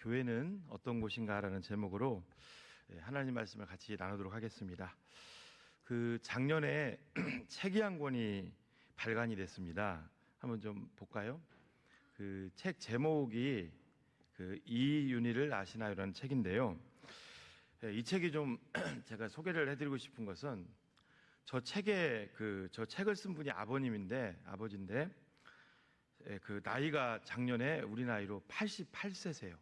교회는 어떤 곳인가라는 제목으로 하나님 말씀을 같이 나누도록 하겠습니다. 작년에 책이 한 권이 발간이 됐습니다. 한번 좀 볼까요? 책 제목이 이윤희를 아시나요라는 책인데요. 이 책이 좀 제가 소개를 해드리고 싶은 것은 저 책을 쓴 분이 아버지인데 나이가 작년에 우리 나이로 88세세요.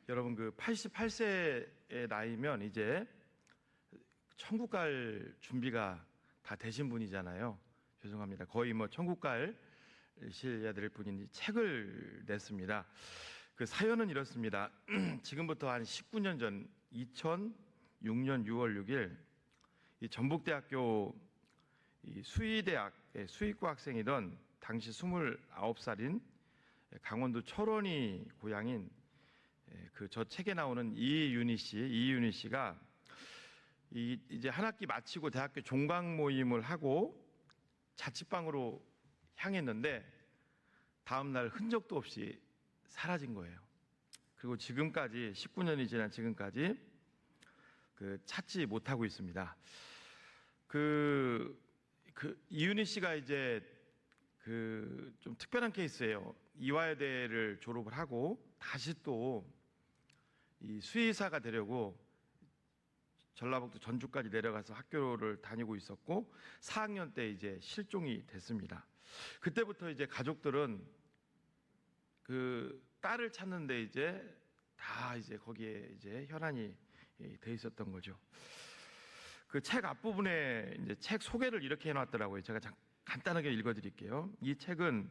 여러분 88세의 나이면 이제 천국 갈 준비가 다 되신 분이잖아요. 죄송합니다. 거의 천국 가셔야 될 분이 책을 냈습니다. 사연은 이렇습니다. 지금부터 한 19년 전 2006년 6월 6일 이 전북대학교 수의대학의 수의과 학생이던 당시 29살인 강원도 철원이 고향인 저 책에 나오는 이윤희 씨가 이제 한 학기 마치고 대학교 종강 모임을 하고 자취방으로 향했는데 다음 날 흔적도 없이 사라진 거예요. 그리고 지금까지 19년이 지난 지금까지 찾지 못하고 있습니다. 이윤희 씨가 이제 좀 특별한 케이스예요. 이화여대를 졸업을 하고 다시 또 이 수의사가 되려고 전라북도 전주까지 내려가서 학교를 다니고 있었고 4학년 때 이제 실종이 됐습니다. 그때부터 이제 가족들은 딸을 찾는데 이제 다 이제 거기에 이제 혈안이 돼 있었던 거죠. 책 앞부분에 이제 책 소개를 이렇게 해놨더라고요. 제가 간단하게 읽어드릴게요. 이 책은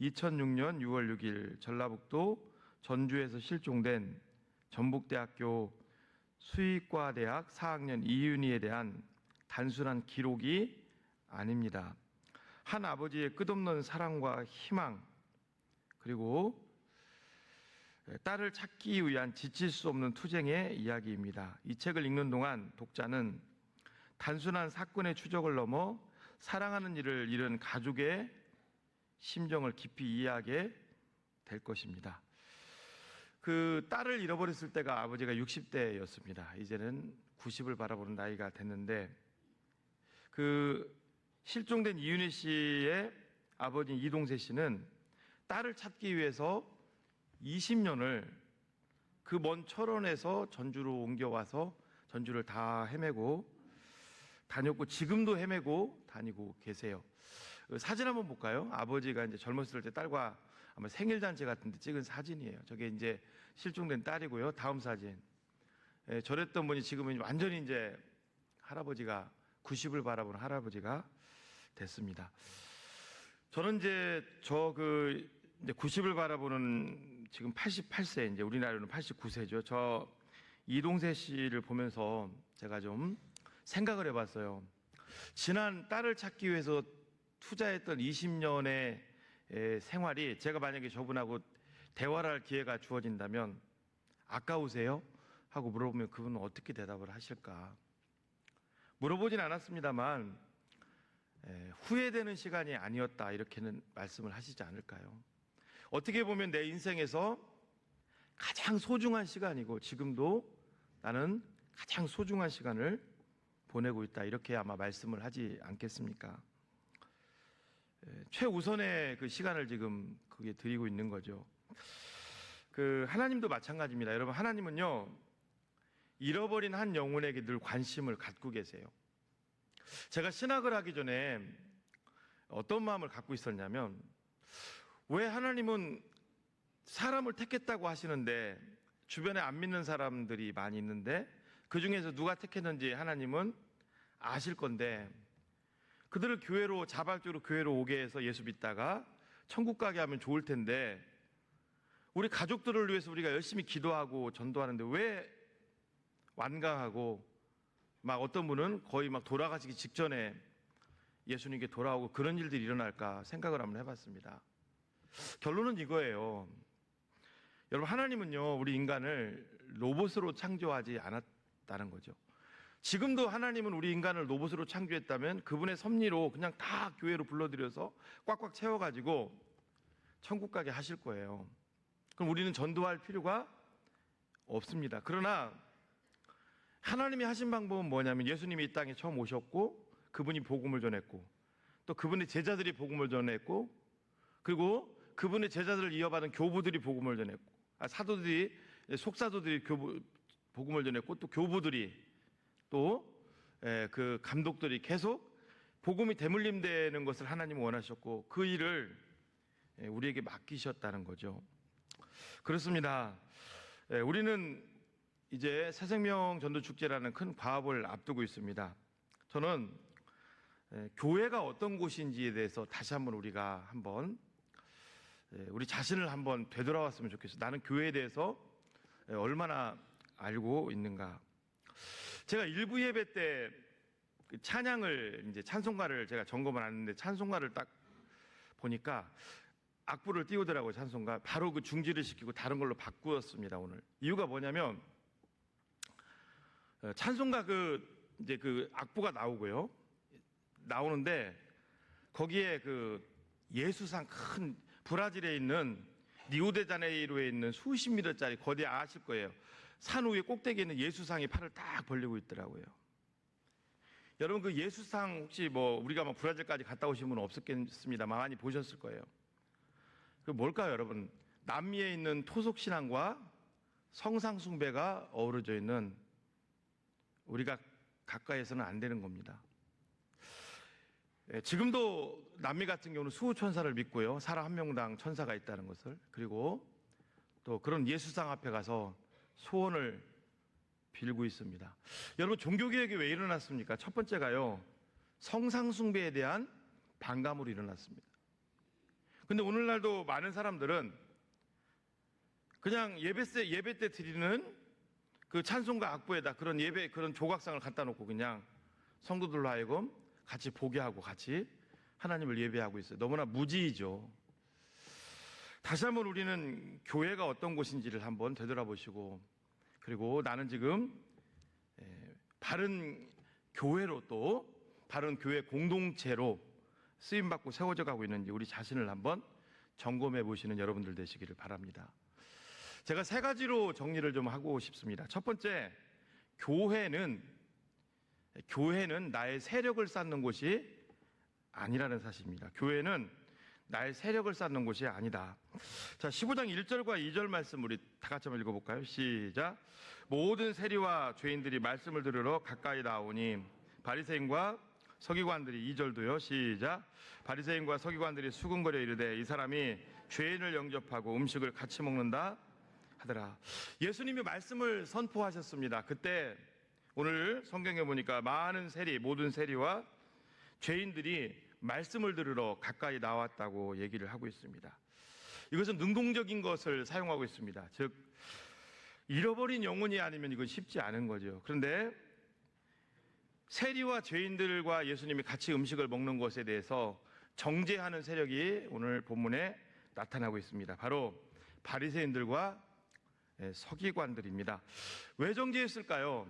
2006년 6월 6일 전라북도 전주에서 실종된 전북대학교 수의과대학 4학년 이윤희에 대한 단순한 기록이 아닙니다. 한 아버지의 끝없는 사랑과 희망, 그리고 딸을 찾기 위한 지칠 수 없는 투쟁의 이야기입니다. 이 책을 읽는 동안 독자는 단순한 사건의 추적을 넘어 사랑하는 이를 잃은 가족의 심정을 깊이 이해하게 될 것입니다. 딸을 잃어버렸을 때가 아버지가 60대였습니다. 이제는 90을 바라보는 나이가 됐는데 실종된 이윤희 씨의 아버지 이동세 씨는 딸을 찾기 위해서 20년을 그 먼 철원에서 전주로 옮겨와서 전주를 다 헤매고 다녔고 지금도 헤매고 다니고 계세요. 사진 한번 볼까요? 아버지가 이제 젊었을 때 딸과 아마 생일잔치 같은 데 찍은 사진이에요. 저게 이제 실종된 딸이고요. 다음 사진. 저랬던 분이 지금은 완전히 이제 할아버지가 90을 바라보는 할아버지가 됐습니다. 저는 이제 이제 90을 바라보는 지금 88세, 이제 우리나라로는 89세죠. 저 이동세 씨를 보면서 제가 좀 생각을 해봤어요. 지난 딸을 찾기 위해서 투자했던 20년의 생활이 제가 만약에 저분하고 대화를 할 기회가 주어진다면 아까우세요? 하고 물어보면 그분은 어떻게 대답을 하실까? 물어보진 않았습니다만 후회되는 시간이 아니었다 이렇게는 말씀을 하시지 않을까요? 어떻게 보면 내 인생에서 가장 소중한 시간이고 지금도 나는 가장 소중한 시간을 보내고 있다 이렇게 아마 말씀을 하지 않겠습니까? 최우선의 시간을 지금 그게 드리고 있는 거죠. 하나님도 마찬가지입니다. 여러분, 하나님은요 잃어버린 한 영혼에게 늘 관심을 갖고 계세요. 제가 신학을 하기 전에 어떤 마음을 갖고 있었냐면 왜 하나님은 사람을 택했다고 하시는데 주변에 안 믿는 사람들이 많이 있는데 그 중에서 누가 택했는지 하나님은 아실 건데 그들을 자발적으로 교회로 오게 해서 예수 믿다가 천국 가게 하면 좋을 텐데 우리 가족들을 위해서 우리가 열심히 기도하고 전도하는데 왜 완강하고 어떤 분은 거의 돌아가시기 직전에 예수님께 돌아오고 그런 일들이 일어날까 생각을 한번 해봤습니다. 결론은 이거예요. 여러분, 하나님은요 우리 인간을 로봇으로 창조하지 않았다는 거죠. 지금도 하나님은 우리 인간을 로봇으로 창조했다면 그분의 섭리로 그냥 다 교회로 불러들여서 꽉꽉 채워가지고 천국 가게 하실 거예요. 그럼 우리는 전도할 필요가 없습니다. 그러나 하나님이 하신 방법은 뭐냐면 예수님이 이 땅에 처음 오셨고 그분이 복음을 전했고 또 그분의 제자들이 복음을 전했고 그리고 그분의 제자들을 이어받은 교부들이 복음을 전했고 사도들이 속사도들이 복음을 전했고 또 교부들이 또 그 감독들이 계속 복음이 대물림되는 것을 하나님은 원하셨고 그 일을 우리에게 맡기셨다는 거죠. 그렇습니다. 우리는 이제 새생명 전도축제라는 큰 과업을 앞두고 있습니다. 저는 교회가 어떤 곳인지에 대해서 다시 한번 우리가 한번 우리 자신을 한번 되돌아왔으면 좋겠어요. 나는 교회에 대해서 얼마나 알고 있는가. 제가 일부 예배 때 찬양을 이제 찬송가를 제가 점검을 하는데 찬송가를 딱 보니까 악보를 띄우더라고요. 찬송가 바로 그 중지를 시키고 다른 걸로 바꾸었습니다. 오늘 이유가 뭐냐면 찬송가 이제 그 악보가 나오고요. 나오는데 거기에 그 예수상 큰 브라질에 있는 리우데자네이루에 있는 수십 미터짜리 거대 아실 거예요. 산 위에 꼭대기에 있는 예수상이 팔을 딱 벌리고 있더라고요. 여러분 그 예수상 혹시 우리가 브라질까지 갔다 오신 분은 없었겠습니다만 많이 보셨을 거예요. 그 뭘까요, 여러분? 남미에 있는 토속 신앙과 성상 숭배가 어우러져 있는 우리가 가까이에서는 안 되는 겁니다. 지금도 남미 같은 경우는 수호천사를 믿고요. 사람 한 명당 천사가 있다는 것을 그리고 또 그런 예수상 앞에 가서 소원을 빌고 있습니다. 여러분 종교개혁이 왜 일어났습니까? 첫 번째가요. 성상숭배에 대한 반감으로 일어났습니다. 근데 오늘날도 많은 사람들은 그냥 예배 때 드리는 그 찬송가 악보에다 그런 조각상을 갖다 놓고 그냥 성도들로 하여금 같이 보게 하고 같이 하나님을 예배하고 있어요. 너무나 무지이죠. 다시 한번 우리는 교회가 어떤 곳인지를 한번 되돌아보시고 그리고 나는 지금 바른 교회로 또 바른 교회 공동체로 쓰임받고 세워져 가고 있는지 우리 자신을 한번 점검해 보시는 여러분들 되시기를 바랍니다. 제가 세 가지로 정리를 좀 하고 싶습니다. 첫 번째, 교회는 나의 세력을 쌓는 곳이 아니라는 사실입니다. 교회는 나의 세력을 쌓는 곳이 아니다. 자, 15장 1절과 2절 말씀 우리 다 같이 한번 읽어볼까요? 시작. 모든 세리와 죄인들이 말씀을 들으러 가까이 나오니 바리새인과 서기관들이 2절도요. 시작. 바리새인과 서기관들이 수군거려 이르되 이 사람이 죄인을 영접하고 음식을 같이 먹는다 하더라. 예수님이 말씀을 선포하셨습니다. 그때 오늘 성경에 보니까 모든 세리와 죄인들이 말씀을 들으러 가까이 나왔다고 얘기를 하고 있습니다. 이것은 능동적인 것을 사용하고 있습니다. 즉 잃어버린 영혼이 아니면 이건 쉽지 않은 거죠. 그런데 세리와 죄인들과 예수님이 같이 음식을 먹는 것에 대해서 정죄하는 세력이 오늘 본문에 나타나고 있습니다. 바로 바리새인들과 서기관들입니다. 왜 정죄했을까요?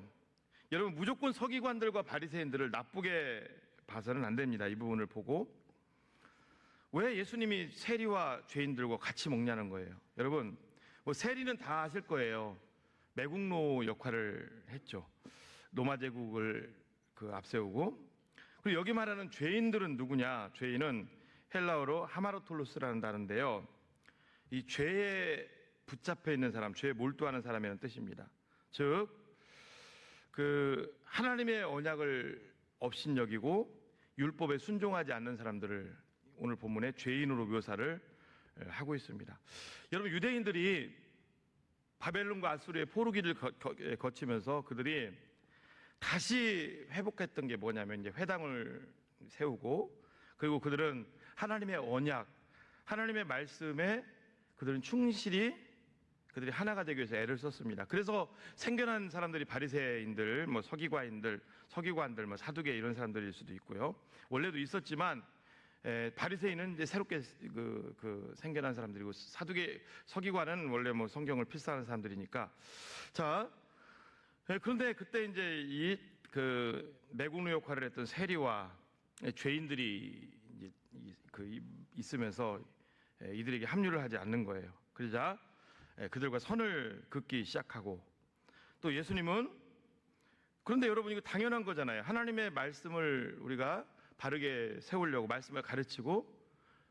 여러분 무조건 서기관들과 바리새인들을 나쁘게 봐서는 안 됩니다. 이 부분을 보고 왜 예수님이 세리와 죄인들과 같이 먹냐는 거예요. 여러분 세리는 다 아실 거예요. 매국노 역할을 했죠. 로마 제국을 앞세우고 그리고 여기 말하는 죄인들은 누구냐? 죄인은 헬라어로 하마로톨로스라는 단어인데요. 이 죄에 붙잡혀 있는 사람, 죄에 몰두하는 사람이라는 뜻입니다. 즉 하나님의 언약을 업신여기고 율법에 순종하지 않는 사람들을 오늘 본문에 죄인으로 묘사를 하고 있습니다. 여러분 유대인들이 바벨론과 아수르의 포로기를 거치면서 그들이 다시 회복했던 게 뭐냐면 이제 회당을 세우고 그리고 그들은 하나님의 언약, 하나님의 말씀에 그들은 충실히 그들이 하나가 되기 위해서 애를 썼습니다. 그래서 생겨난 사람들이 바리새인들, 서기관들, 사두개 이런 사람들일 수도 있고요. 원래도 있었지만 바리새인은 이제 새롭게 생겨난 사람들이고 서기관은 원래 성경을 필사하는 사람들이니까. 자, 그런데 그때 이제 매국노 역할을 했던 세리와 죄인들이 이제 있으면서 이들에게 합류를 하지 않는 거예요. 그러자 그들과 선을 긋기 시작하고, 또 예수님은, 그런데 여러분 이거 당연한 거잖아요. 하나님의 말씀을 우리가 바르게 세우려고 말씀을 가르치고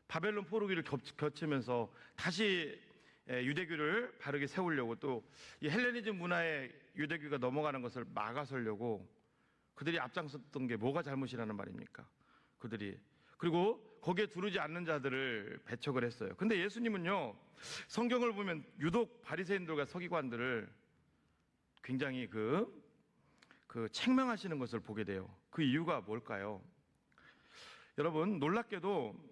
바벨론 포로기를 거치면서 다시 유대교를 바르게 세우려고, 또 이 헬레니즘 문화에 유대교가 넘어가는 것을 막아서려고 그들이 앞장섰던 게 뭐가 잘못이라는 말입니까? 그들이. 그리고 거기에 두르지 않는 자들을 배척을 했어요. 근데 예수님은요, 성경을 보면 유독 바리새인들과 서기관들을 굉장히 책망하시는 것을 보게 돼요. 그 이유가 뭘까요? 여러분, 놀랍게도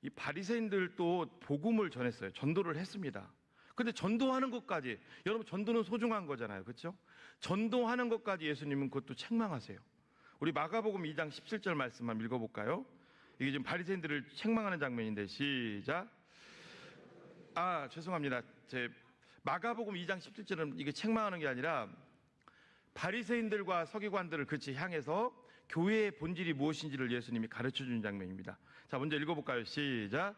이 바리새인들도 복음을 전했어요. 전도를 했습니다. 근데 전도하는 것까지, 여러분 전도는 소중한 거잖아요. 그렇죠? 전도하는 것까지 예수님은 그것도 책망하세요. 우리 마가복음 2장 17절 말씀 한번 읽어볼까요? 이게 지금 바리새인들을 책망하는 장면인데, 시작. 죄송합니다. 제 마가복음 2장 17절은 이게 책망하는 게 아니라 바리새인들과 서기관들을 그치 향해서 교회의 본질이 무엇인지를 예수님이 가르쳐 주는 장면입니다. 자, 먼저 읽어볼까요? 시작.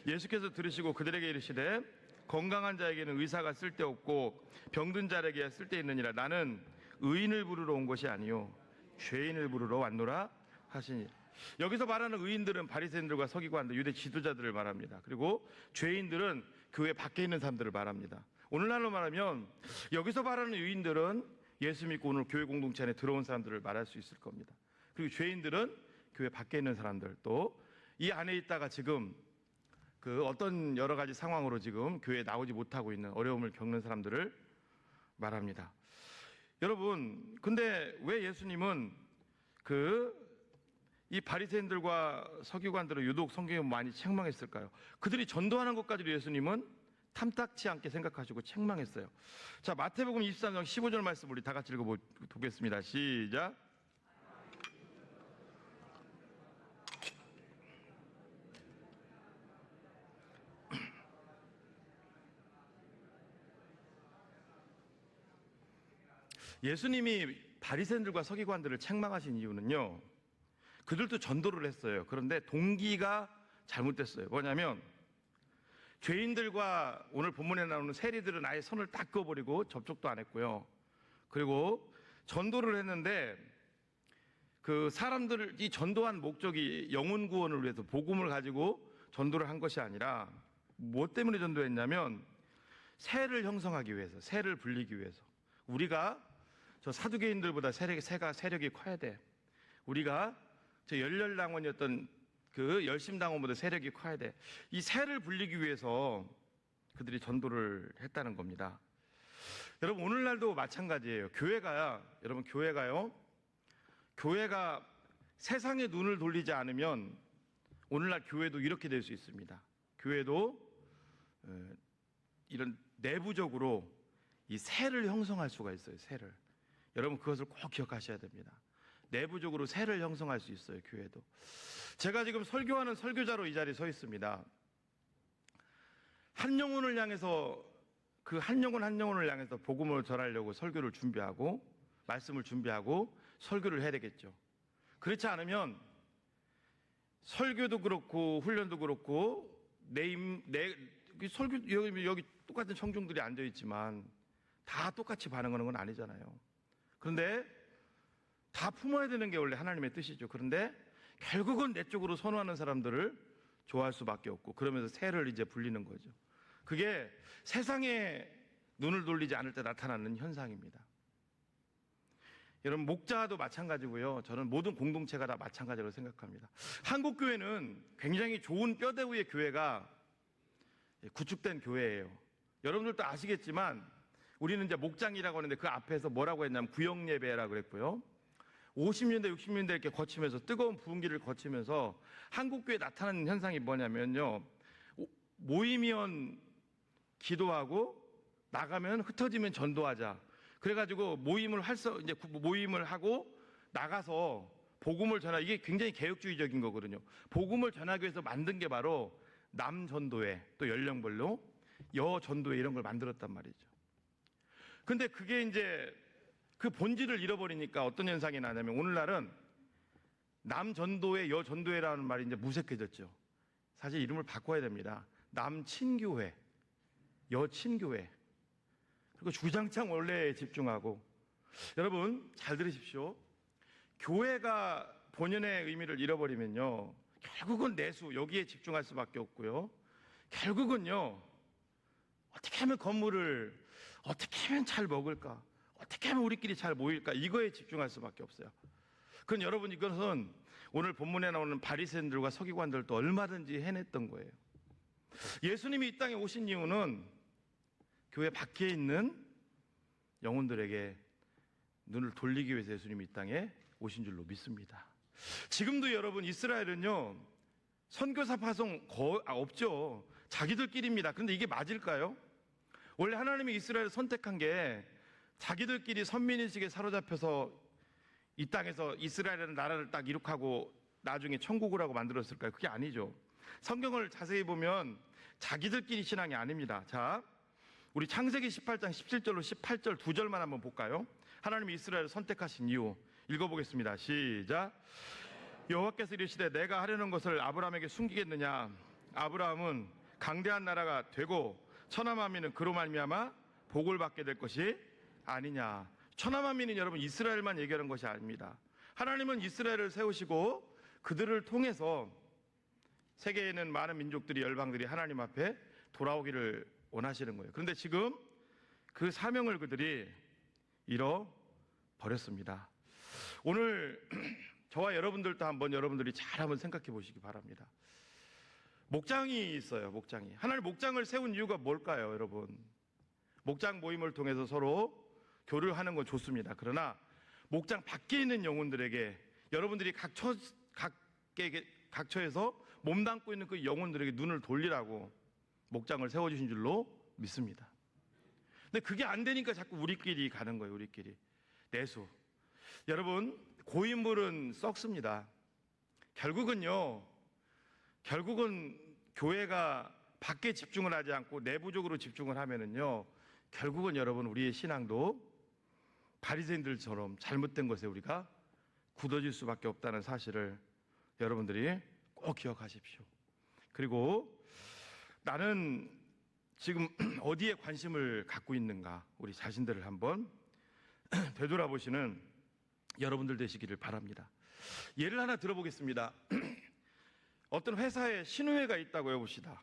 예수께서 들으시고 그들에게 이르시되 건강한 자에게는 의사가 쓸데없고 병든 자에게 쓸데있느니라. 나는 의인을 부르러 온 것이 아니요 죄인을 부르러 왔노라 하시니. 여기서 말하는 의인들은 바리새인들과 서기관들, 유대 지도자들을 말합니다. 그리고 죄인들은 교회 밖에 있는 사람들을 말합니다. 오늘날로 말하면 여기서 말하는 의인들은 예수 믿고 오늘 교회 공동체 안에 들어온 사람들을 말할 수 있을 겁니다. 그리고 죄인들은 교회 밖에 있는 사람들, 또 이 안에 있다가 지금 어떤 여러 가지 상황으로 지금 교회에 나오지 못하고 있는, 어려움을 겪는 사람들을 말합니다. 여러분, 근데 왜 예수님은 이 바리새인들과 서기관들을 유독 성경에 많이 책망했을까요? 그들이 전도하는 것까지도 예수님은 탐탁치 않게 생각하시고 책망했어요. 자, 마태복음 23장 15절 말씀 우리 다 같이 읽어보겠습니다. 시작. 예수님이 바리새인들과 서기관들을 책망하신 이유는요, 그들도 전도를 했어요. 그런데 동기가 잘못됐어요. 뭐냐면 죄인들과 오늘 본문에 나오는 세리들은 아예 손을 딱 그어버리고 접촉도 안 했고요. 그리고 전도를 했는데 사람들이 전도한 목적이 영혼 구원을 위해서 복음을 가지고 전도를 한 것이 아니라 뭐 때문에 전도했냐면 세를 형성하기 위해서, 세를 불리기 위해서. 우리가 저 사두개인들보다 세력이 커야 돼. 우리가 저 열렬당원이었던 열심당원보다 세력이 커야 돼. 이 세를 불리기 위해서 그들이 전도를 했다는 겁니다. 여러분, 오늘날도 마찬가지예요. 교회가 세상의 눈을 돌리지 않으면 오늘날 교회도 이렇게 될 수 있습니다. 교회도 이런 내부적으로 이 세를 형성할 수가 있어요. 세를. 여러분, 그것을 꼭 기억하셔야 됩니다. 내부적으로 세를 형성할 수 있어요. 교회도. 제가 지금 설교하는 설교자로 이 자리에 서 있습니다. 한 영혼을 향해서, 한 영혼을 향해서 복음을 전하려고 설교를 준비하고 말씀을 준비하고 설교를 해야 되겠죠. 그렇지 않으면 설교도 그렇고 훈련도 그렇고 설교, 여기 똑같은 청중들이 앉아 있지만 다 똑같이 반응하는 건 아니잖아요. 그런데 다 품어야 되는 게 원래 하나님의 뜻이죠. 그런데 결국은 내 쪽으로 선호하는 사람들을 좋아할 수밖에 없고, 그러면서 세를 이제 불리는 거죠. 그게 세상에 눈을 돌리지 않을 때 나타나는 현상입니다. 여러분, 목자도 마찬가지고요. 저는 모든 공동체가 다 마찬가지라고 생각합니다. 한국 교회는 굉장히 좋은 뼈대 위의 교회가 구축된 교회예요. 여러분들도 아시겠지만 우리는 이제 목장이라고 하는데 그 앞에서 뭐라고 했냐면 구역 예배라고 그랬고요. 50년대, 60년대 이렇게 거치면서 뜨거운 부흥기를 거치면서 한국 교회에 나타나는 현상이 뭐냐면요. 모이면 기도하고 나가면 흩어지면 전도하자. 그래가지고 모임을 하고 나가서 복음을 이게 굉장히 개혁주의적인 거거든요. 복음을 전하기 위해서 만든 게 바로 남전도회, 또 연령별로 여전도회 이런 걸 만들었단 말이죠. 근데 그게 이제 그 본질을 잃어버리니까 어떤 현상이 나냐면 오늘날은 남전도회, 여전도회라는 말이 이제 무색해졌죠. 사실 이름을 바꿔야 됩니다. 남친교회, 여친교회, 그리고 주장창 원래에 집중하고, 여러분 잘 들으십시오. 교회가 본연의 의미를 잃어버리면요, 결국은 내수, 여기에 집중할 수밖에 없고요, 결국은요, 어떻게 하면 건물을 어떻게 하면 잘 먹을까, 어떻게 하면 우리끼리 잘 모일까, 이거에 집중할 수밖에 없어요. 그건 여러분, 이것은 오늘 본문에 나오는 바리새인들과 서기관들도 얼마든지 해냈던 거예요. 예수님이 이 땅에 오신 이유는 교회 밖에 있는 영혼들에게 눈을 돌리기 위해서 예수님이 이 땅에 오신 줄로 믿습니다. 지금도 여러분, 이스라엘은요, 선교사 파송 없죠. 자기들끼리입니다. 그런데 이게 맞을까요? 원래 하나님이 이스라엘을 선택한 게 자기들끼리 선민의식에 사로잡혀서 이 땅에서 이스라엘이라는 나라를 딱 이룩하고 나중에 천국을 하고 만들었을까요? 그게 아니죠. 성경을 자세히 보면 자기들끼리 신앙이 아닙니다. 자, 우리 창세기 18장 17절로 18절 두 절만 한번 볼까요? 하나님이 이스라엘을 선택하신 이유 읽어보겠습니다. 시작. 여호와께서 이르시되 내가 하려는 것을 아브라함에게 숨기겠느냐? 아브라함은 강대한 나라가 되고 천하만민은 그로 말미암아 복을 받게 될 것이 아니냐. 천하만민은 여러분 이스라엘만 얘기하는 것이 아닙니다. 하나님은 이스라엘을 세우시고 그들을 통해서 세계에 있는 많은 민족들이, 열방들이 하나님 앞에 돌아오기를 원하시는 거예요. 그런데 지금 그 사명을 그들이 잃어버렸습니다. 오늘 저와 여러분들도 여러분들이 잘 한번 생각해 보시기 바랍니다. 목장이 있어요. 목장이. 하나님 목장을 세운 이유가 뭘까요, 여러분? 목장 모임을 통해서 서로 교류하는 건 좋습니다. 그러나 목장 밖에 있는 영혼들에게, 여러분들이 각처에서 몸담고 있는 그 영혼들에게 눈을 돌리라고 목장을 세워주신 줄로 믿습니다. 근데 그게 안 되니까 자꾸 우리끼리 가는 거예요. 우리끼리 내수. 여러분, 고인물은 썩습니다. 결국은 교회가 밖에 집중을 하지 않고 내부적으로 집중을 하면은요, 결국은 여러분, 우리의 신앙도 바리새인들처럼 잘못된 것에 우리가 굳어질 수밖에 없다는 사실을 여러분들이 꼭 기억하십시오. 그리고 나는 지금 어디에 관심을 갖고 있는가, 우리 자신들을 한번 되돌아보시는 여러분들 되시기를 바랍니다. 예를 하나 들어보겠습니다. 어떤 회사에 신우회가 있다고 해봅시다.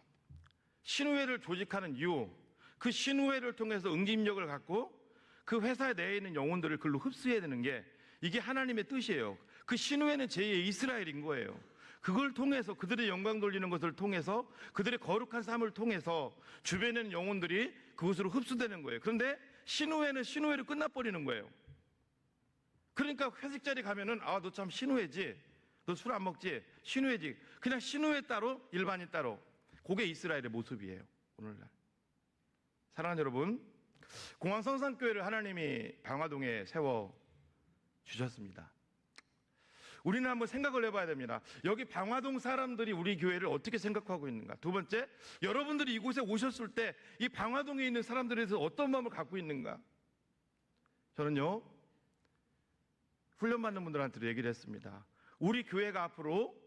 신우회를 조직하는 이유, 그 신우회를 통해서 응집력을 갖고 그 회사 내에 있는 영혼들을 글로 흡수해야 되는 게, 이게 하나님의 뜻이에요. 그 신우회는 제2의 이스라엘인 거예요. 그걸 통해서, 그들의 영광 돌리는 것을 통해서, 그들의 거룩한 삶을 통해서 주변에 있는 영혼들이 그것으로 흡수되는 거예요. 그런데 신우회는 신우회로 끝나버리는 거예요. 그러니까 회식 자리 가면은, 아, 너 참 신우회지, 너 술 안 먹지, 신우회지, 그냥 신우회 따로, 일반인 따로. 그게 이스라엘의 모습이에요, 오늘날. 사랑하는 여러분, 공항 성산교회를 하나님이 방화동에 세워 주셨습니다. 우리는 한번 생각을 해봐야 됩니다. 여기 방화동 사람들이 우리 교회를 어떻게 생각하고 있는가? 두 번째, 여러분들이 이곳에 오셨을 때 이 방화동에 있는 사람들에 대해서 어떤 마음을 갖고 있는가? 저는요, 훈련받는 분들한테도 얘기를 했습니다. 우리 교회가 앞으로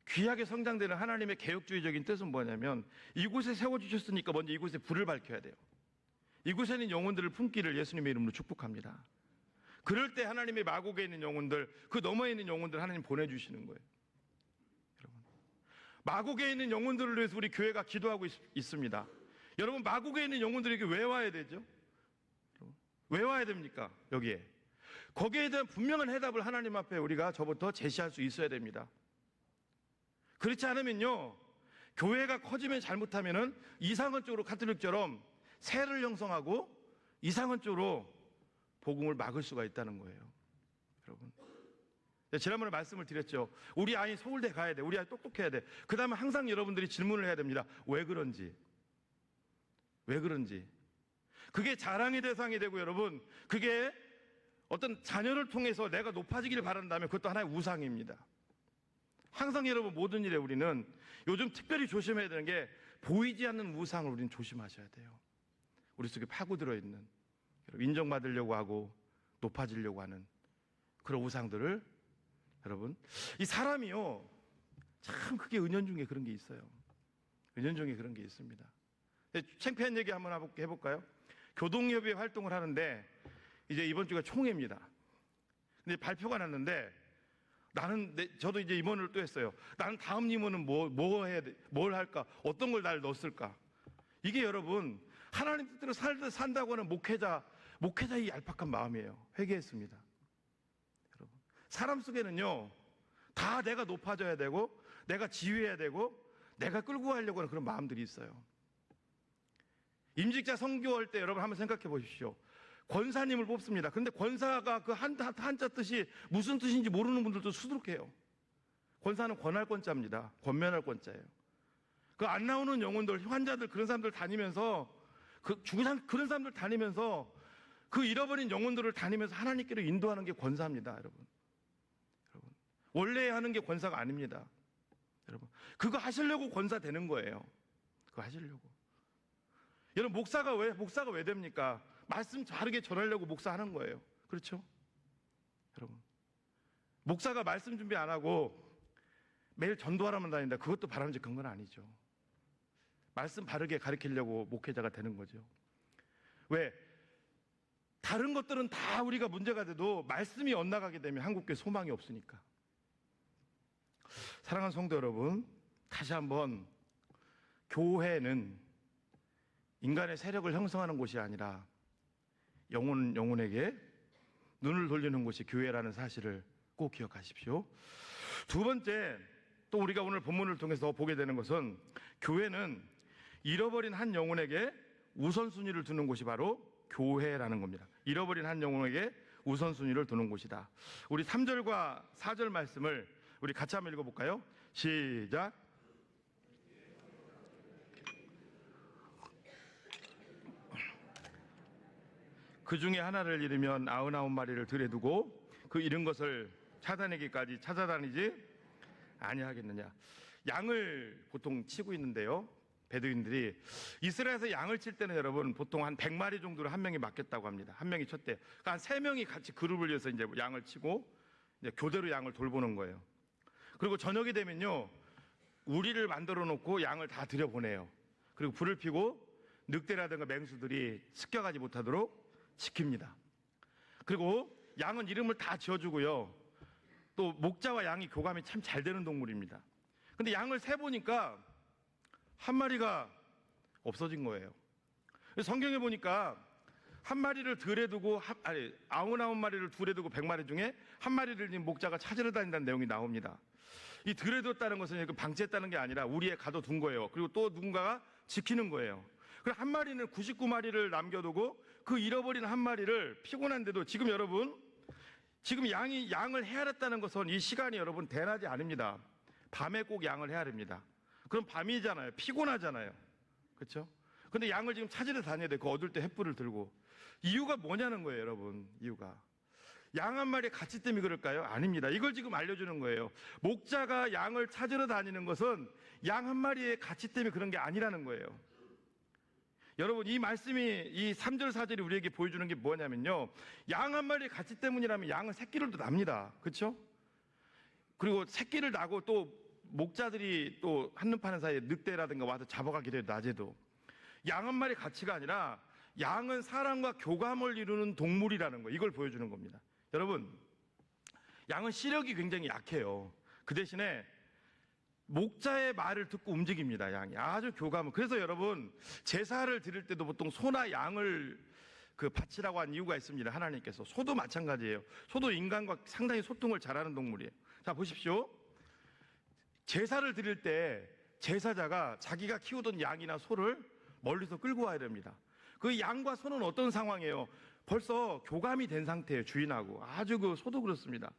귀하게 성장되는 하나님의 개혁주의적인 뜻은 뭐냐면, 이곳에 세워주셨으니까 먼저 이곳에 불을 밝혀야 돼요. 이곳에 있는 영혼들을 품기를 예수님의 이름으로 축복합니다. 그럴 때 하나님의 마곡에 있는 영혼들, 그 너머에 있는 영혼들 하나님 보내주시는 거예요. 여러분, 마곡에 있는 영혼들을 위해서 우리 교회가 기도하고 있습니다. 여러분, 마곡에 있는 영혼들에게 왜 와야 되죠? 왜 와야 됩니까? 여기에. 거기에 대한 분명한 해답을 하나님 앞에 우리가 저부터 제시할 수 있어야 됩니다. 그렇지 않으면요, 교회가 커지면 잘못하면은 이상한 쪽으로 카톨릭처럼 세를 형성하고 이상한 쪽으로 복음을 막을 수가 있다는 거예요. 여러분, 지난번에 말씀을 드렸죠. 우리 아이 서울대 가야 돼. 우리 아이 똑똑해야 돼. 그 다음에 항상 여러분들이 질문을 해야 됩니다. 왜 그런지. 왜 그런지. 그게 자랑의 대상이 되고, 여러분, 그게 어떤 자녀를 통해서 내가 높아지기를 바란다면 그것도 하나의 우상입니다. 항상 여러분, 모든 일에 우리는 요즘 특별히 조심해야 되는 게, 보이지 않는 우상을 우리는 조심하셔야 돼요. 우리 속에 파고들어 있는, 인정받으려고 하고 높아지려고 하는 그런 우상들을, 여러분, 이 사람이요, 참 그게 은연중에 그런 게 있어요. 은연중에 그런 게 있습니다. 창피한 얘기 한번 해볼까요? 교동협의회 활동을 하는데 이제 이번 주가 총회입니다. 근데 발표가 났는데 저도 이제 임원을 또 했어요. 나는 다음 임원은 뭐 해야 돼? 뭘 할까? 어떤 걸 날 넣었을까? 이게 여러분 하나님 뜻대로 산다고 하는 목회자의 얄팍한 마음이에요. 회개했습니다. 여러분 사람 속에는요 다 내가 높아져야 되고 내가 지휘해야 되고 내가 끌고 가려고 하는 그런 마음들이 있어요. 임직자 선교할 때 여러분 한번 생각해 보십시오. 권사님을 뽑습니다. 그런데 권사가 그 한자 뜻이 무슨 뜻인지 모르는 분들도 수두룩해요. 권사는 권할 권자입니다. 권면할 권자예요. 그 안 나오는 영혼들, 환자들 그런 사람들 다니면서 그런 사람들 다니면서 그 잃어버린 영혼들을 다니면서 하나님께로 인도하는 게 권사입니다, 여러분. 원래 하는 게 권사가 아닙니다. 여러분, 그거 하시려고 권사 되는 거예요. 그거 하시려고. 여러분, 목사가 왜 됩니까? 말씀 바르게 전하려고 목사하는 거예요. 그렇죠? 여러분, 목사가 말씀 준비 안 하고 매일 전도하러만 다닌다. 그것도 바람직한 건 아니죠. 말씀 바르게 가르치려고 목회자가 되는 거죠. 왜? 다른 것들은 다 우리가 문제가 돼도 말씀이 엇나가게 되면 한국교회 소망이 없으니까. 사랑하는 성도 여러분, 다시 한번 교회는 인간의 세력을 형성하는 곳이 아니라 영혼에게 눈을 돌리는 곳이 교회라는 사실을 꼭 기억하십시오. 두 번째, 또 우리가 오늘 본문을 통해서 보게 되는 것은 교회는 잃어버린 한 영혼에게 우선순위를 두는 곳이 바로 교회라는 겁니다. 잃어버린 한 영혼에게 우선순위를 두는 곳이다. 우리 3절과 4절 말씀을 우리 같이 한번 읽어볼까요? 시작. 그 중에 하나를 잃으면 99마리를 들에 두고 그 잃은 것을 찾아내기까지 찾아다니지 아니하겠느냐. 양을 보통 치고 있는데요, 베두인들이 이스라엘에서 양을 칠 때는 여러분 보통 한 100마리 정도를 한 명이 맡겼다고 합니다. 한 명이 쳤대. 그러니까 한 3명이 같이 그룹을 이어서 이제 양을 치고 이제 교대로 양을 돌보는 거예요. 그리고 저녁이 되면요 우리를 만들어 놓고 양을 다 들여보내요. 그리고 불을 피고 늑대라든가 맹수들이 습격하지 못하도록 지킵니다. 그리고 양은 이름을 다 지어주고요, 또 목자와 양이 교감이 참 잘 되는 동물입니다. 근데 양을 세보니까 한 마리가 없어진 거예요. 성경에 보니까 한 마리를 들에 두고 99마리를 둘에 두고 100마리 중에 한 마리를 목자가 찾으러 다닌다는 내용이 나옵니다. 이 들에 뒀다는 것은 방치했다는 게 아니라 우리의 가둬둔 거예요. 그리고 또 누군가가 지키는 거예요. 그럼 한 마리는 99마리를 남겨두고 그 잃어버린 한 마리를 피곤한데도 지금 여러분 양을 헤아렸다는 것은 이 시간이 여러분 대낮이 아닙니다. 밤에 꼭 양을 헤아립니다. 그럼 밤이잖아요. 피곤하잖아요. 그렇죠? 근데 양을 지금 찾으러 다녀야 돼. 그 어두울 때 횃불을 들고. 이유가 뭐냐는 거예요, 여러분. 이유가 양 한 마리의 가치 때문에 그럴까요? 아닙니다. 이걸 지금 알려주는 거예요. 목자가 양을 찾으러 다니는 것은 양 한 마리의 가치 때문에 그런 게 아니라는 거예요. 여러분, 이 말씀이 이 3절 4절이 우리에게 보여주는 게 뭐냐면요, 양 한 마리의 가치 때문이라면 양은 새끼를 또 납니다. 그렇죠? 그리고 새끼를 나고 또 목자들이 또 한눈 파는 사이에 늑대라든가 와서 잡아가기도 해요. 낮에도. 양 한 마리 가치가 아니라 양은 사람과 교감을 이루는 동물이라는 거, 이걸 보여주는 겁니다. 여러분, 양은 시력이 굉장히 약해요. 그 대신에 목자의 말을 듣고 움직입니다. 양이 아주 교감을. 그래서 여러분, 제사를 드릴 때도 보통 소나 양을 바치라고 한 이유가 있습니다. 하나님께서. 소도 마찬가지예요. 소도 인간과 상당히 소통을 잘하는 동물이에요. 자, 보십시오. 제사를 드릴 때 제사자가 자기가 키우던 양이나 소를 멀리서 끌고 와야 됩니다. 그 양과 소는 어떤 상황이에요? 벌써 교감이 된 상태예요. 주인하고. 아주 소도 그렇습니다.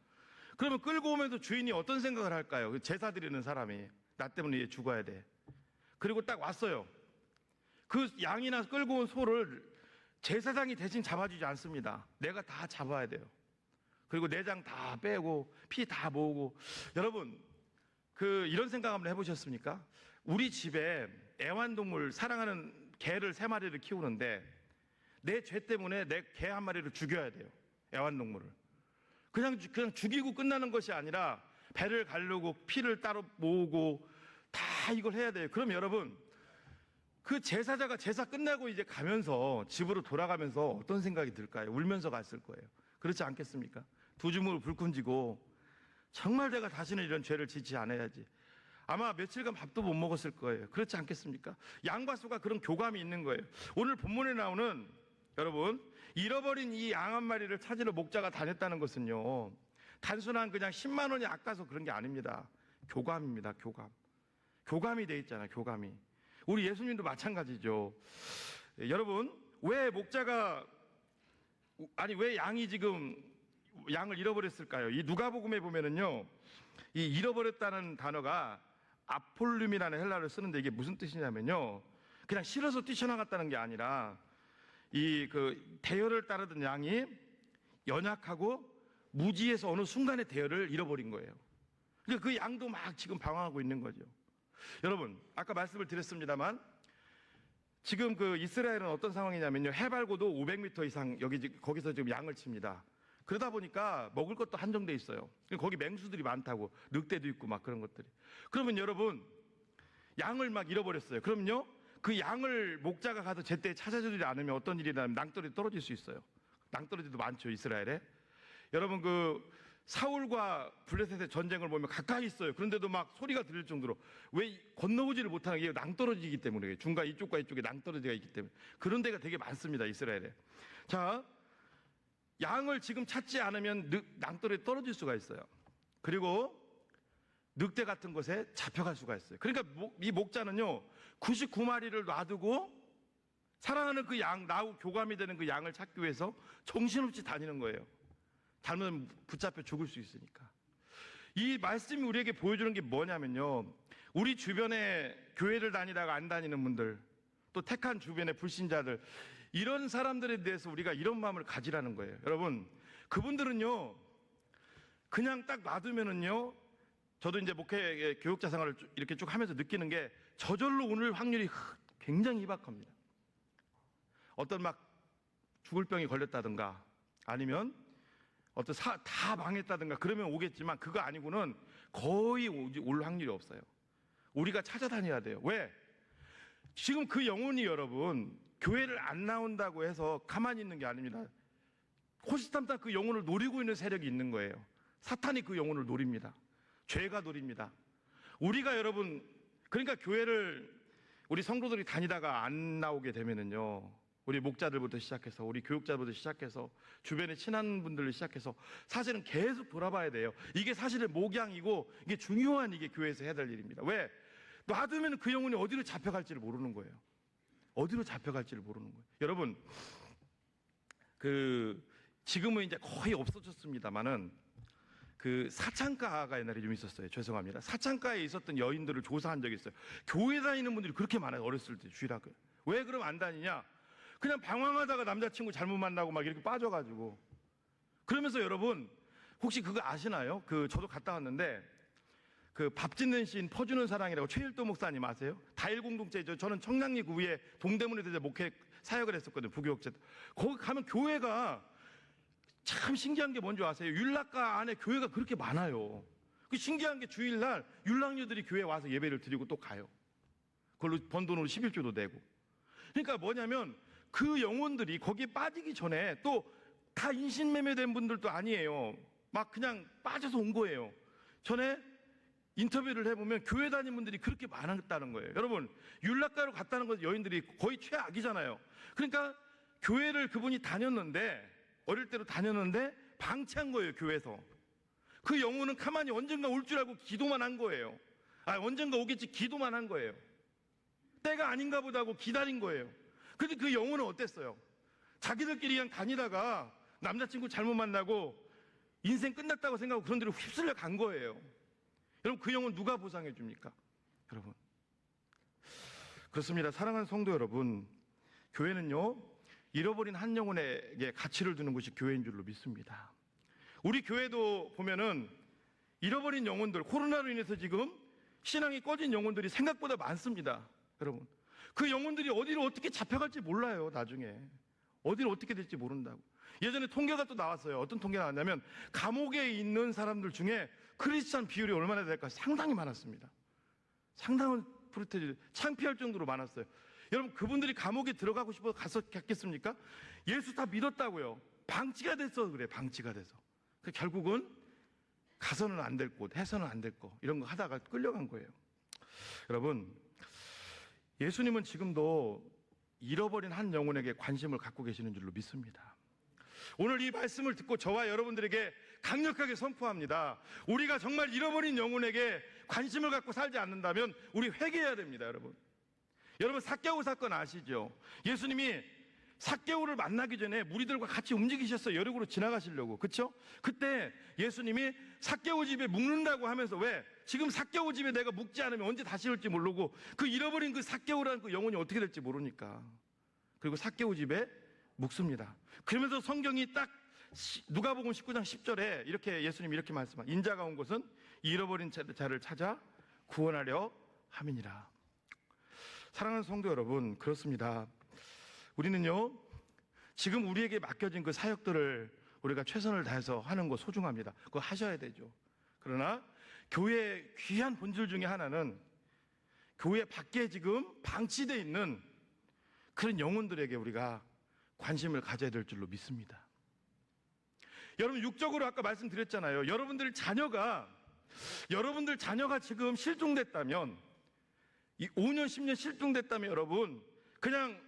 그러면 끌고 오면서 주인이 어떤 생각을 할까요? 제사 드리는 사람이 나 때문에 얘 죽어야 돼. 그리고 딱 왔어요. 그 양이나 끌고 온 소를 제사장이 대신 잡아주지 않습니다. 내가 다 잡아야 돼요. 그리고 내장 다 빼고 피 다 모으고. 여러분, 이런 생각 한번 해보셨습니까? 우리 집에 애완동물 사랑하는 개를 3마리를 키우는데 내 죄 때문에 내 개 한 마리를 죽여야 돼요. 애완동물을. 그냥 죽이고 끝나는 것이 아니라 배를 가르고 피를 따로 모으고 다 이걸 해야 돼요. 그럼 여러분, 그 제사자가 제사 끝나고 이제 가면서 집으로 돌아가면서 어떤 생각이 들까요? 울면서 갔을 거예요. 그렇지 않겠습니까? 두 주먹으로 불 끈지고 정말 내가 다시는 이런 죄를 짓지 않아야지. 아마 며칠간 밥도 못 먹었을 거예요. 그렇지 않겠습니까? 양과 소가 그런 교감이 있는 거예요. 오늘 본문에 나오는 여러분, 잃어버린 이 양 한 마리를 찾으러 목자가 다녔다는 것은요, 단순한 그냥 10만 원이 아까서 그런 게 아닙니다. 교감입니다. 교감. 교감이 돼 있잖아요. 교감이. 우리 예수님도 마찬가지죠. 여러분, 왜 왜 양이 지금 양을 잃어버렸을까요? 이 누가복음에 보면은요, 이 잃어버렸다는 단어가 아폴룸이라는 헬라어를 쓰는데 이게 무슨 뜻이냐면요, 그냥 실어서 뛰쳐나갔다는 게 아니라 이 그 대열을 따르던 양이 연약하고 무지해서 어느 순간에 대열을 잃어버린 거예요. 그러니까 그 양도 막 지금 방황하고 있는 거죠. 여러분, 아까 말씀을 드렸습니다만 지금 그 이스라엘은 어떤 상황이냐면요, 해발고도 500m 이상 거기서 지금 양을 칩니다. 그러다 보니까 먹을 것도 한정돼 있어요. 거기 맹수들이 많다고, 늑대도 있고 막 그런 것들이. 그러면 여러분, 양을 막 잃어버렸어요. 그럼요, 그 양을 목자가 가서 제때 찾아주지 않으면 어떤 일이 나면 낭떠러지 떨어질 수 있어요. 낭떠러지도 많죠, 이스라엘에. 여러분, 그 사울과 블레셋의 전쟁을 보면 가까이 있어요. 그런데도 막 소리가 들릴 정도로, 왜 건너오지를 못하는 게 낭떠러지이기 때문에, 중간 이쪽과 이쪽에 낭떠러지가 있기 때문에. 그런 데가 되게 많습니다, 이스라엘에. 자, 양을 지금 찾지 않으면 낭떠러지 떨어질 수가 있어요. 그리고 늑대 같은 곳에 잡혀갈 수가 있어요. 그러니까 이 목자는요, 99마리를 놔두고 사랑하는 그 양, 나하고 교감이 되는 그 양을 찾기 위해서 정신없이 다니는 거예요. 잘못하면 붙잡혀 죽을 수 있으니까. 이 말씀이 우리에게 보여주는 게 뭐냐면요, 우리 주변에 교회를 다니다가 안 다니는 분들, 또 택한 주변의 불신자들, 이런 사람들에 대해서 우리가 이런 마음을 가지라는 거예요. 여러분, 그분들은요, 그냥 딱 놔두면은요, 저도 이제 목회 교육자 생활을 이렇게 쭉 하면서 느끼는 게, 저절로 오늘 확률이 굉장히 희박합니다. 어떤 막 죽을 병이 걸렸다든가, 아니면 어떤 다 망했다든가 그러면 오겠지만, 그거 아니고는 거의 올 확률이 없어요. 우리가 찾아다녀야 돼요. 왜? 지금 그 영혼이 여러분, 교회를 안 나온다고 해서 가만히 있는 게 아닙니다. 호시탐탐 그 영혼을 노리고 있는 세력이 있는 거예요. 사탄이 그 영혼을 노립니다. 죄가 노립니다. 우리가 여러분, 그러니까 교회를 우리 성도들이 다니다가 안 나오게 되면은요, 우리 목자들부터 시작해서, 우리 교육자부터 시작해서, 주변에 친한 분들을 시작해서 사실은 계속 돌아봐야 돼요. 이게 사실은 목양이고, 이게 중요한, 이게 교회에서 해야 될 일입니다. 왜? 놔두면 그 영혼이 어디로 잡혀갈지를 모르는 거예요. 어디로 잡혀갈지를 모르는 거예요. 여러분, 지금은 이제 거의 없어졌습니다만은, 그 사창가가 옛날에 좀 있었어요. 죄송합니다. 사창가에 있었던 여인들을 조사한 적이 있어요. 교회 다니는 분들이 그렇게 많아요. 어렸을 때 주일학교. 왜 그럼 안 다니냐? 그냥 방황하다가 남자친구 잘못 만나고 막 이렇게 빠져가지고. 그러면서 여러분, 혹시 그거 아시나요? 저도 갔다 왔는데, 그 밥 짓는 시인 퍼주는 사랑이라고 최일도 목사님 아세요? 다일공동체죠. 저는 청량리 구 위에 동대문에서 이제 목회 사역을 했었거든요. 부교육자. 거기 가면 교회가 참 신기한 게 뭔지 아세요? 율락가 안에 교회가 그렇게 많아요. 그 신기한 게 주일날 율락녀들이 교회에 와서 예배를 드리고 또 가요. 그걸로 번 돈으로 11조도 내고. 그러니까 뭐냐면, 그 영혼들이 거기에 빠지기 전에, 또 다 인신매매된 분들도 아니에요. 막 그냥 빠져서 온 거예요. 전에 인터뷰를 해보면 교회 다니는 분들이 그렇게 많았다는 거예요. 여러분, 율락가로 갔다는 건 여인들이 거의 최악이잖아요. 그러니까 교회를 그분이 다녔는데, 어릴 때로 다녔는데 방치한 거예요, 교회에서. 그 영혼은 가만히 언젠가 올 줄 알고 기도만 한 거예요. 언젠가 오겠지 기도만 한 거예요. 때가 아닌가 보다 하고 기다린 거예요. 근데 그 영혼은 어땠어요? 자기들끼리 그냥 다니다가 남자친구 잘못 만나고 인생 끝났다고 생각하고 그런 데로 휩쓸려 간 거예요. 여러분, 그 영혼 누가 보상해 줍니까? 여러분, 그렇습니다. 사랑하는 성도 여러분, 교회는요, 잃어버린 한 영혼에게 가치를 두는 것이 교회인 줄로 믿습니다. 우리 교회도 보면은 잃어버린 영혼들, 코로나로 인해서 지금 신앙이 꺼진 영혼들이 생각보다 많습니다. 여러분, 그 영혼들이 어디로 어떻게 잡혀갈지 몰라요. 나중에 어디로 어떻게 될지 모른다고. 예전에 통계가 또 나왔어요. 어떤 통계가 나왔냐면, 감옥에 있는 사람들 중에 크리스찬 비율이 얼마나 될까? 상당히 많았습니다. 상당한 프로테지, 창피할 정도로 많았어요. 여러분, 그분들이 감옥에 들어가고 싶어서 갔겠습니까? 예수 다 믿었다고요. 방치가 됐어. 그래, 방치가 돼서. 결국은 가서는 안 될 곳, 해서는 안 될 거, 이런 거 하다가 끌려간 거예요. 여러분, 예수님은 지금도 잃어버린 한 영혼에게 관심을 갖고 계시는 줄로 믿습니다. 오늘 이 말씀을 듣고 저와 여러분들에게 강력하게 선포합니다. 우리가 정말 잃어버린 영혼에게 관심을 갖고 살지 않는다면 우리 회개해야 됩니다. 여러분, 삭개오 사건 아시죠? 예수님이 삭개오를 만나기 전에 무리들과 같이 움직이셨어요. 여리고로 지나가시려고. 그렇죠? 그때 예수님이 삭개오 집에 묵는다고 하면서, 왜? 지금 삭개오 집에 내가 묵지 않으면 언제 다시 올지 모르고, 그 잃어버린 그 삭개오라는 그 영혼이 어떻게 될지 모르니까. 그리고 삭개오 집에 묵습니다. 그러면서 성경이 딱 누가복음 19장 10절에 이렇게 예수님이 이렇게 말씀합니다. 인자가 온 곳은 잃어버린 자를 찾아 구원하려 함이니라. 사랑하는 성도 여러분, 그렇습니다. 우리는요, 지금 우리에게 맡겨진 그 사역들을 우리가 최선을 다해서 하는 거 소중합니다. 그거 하셔야 되죠. 그러나 교회의 귀한 본질 중에 하나는 교회 밖에 지금 방치되어 있는 그런 영혼들에게 우리가 관심을 가져야 될 줄로 믿습니다. 여러분, 육적으로 아까 말씀드렸잖아요. 여러분들 자녀가 지금 실종됐다면, 이 5년, 10년 실종됐다면 여러분, 그냥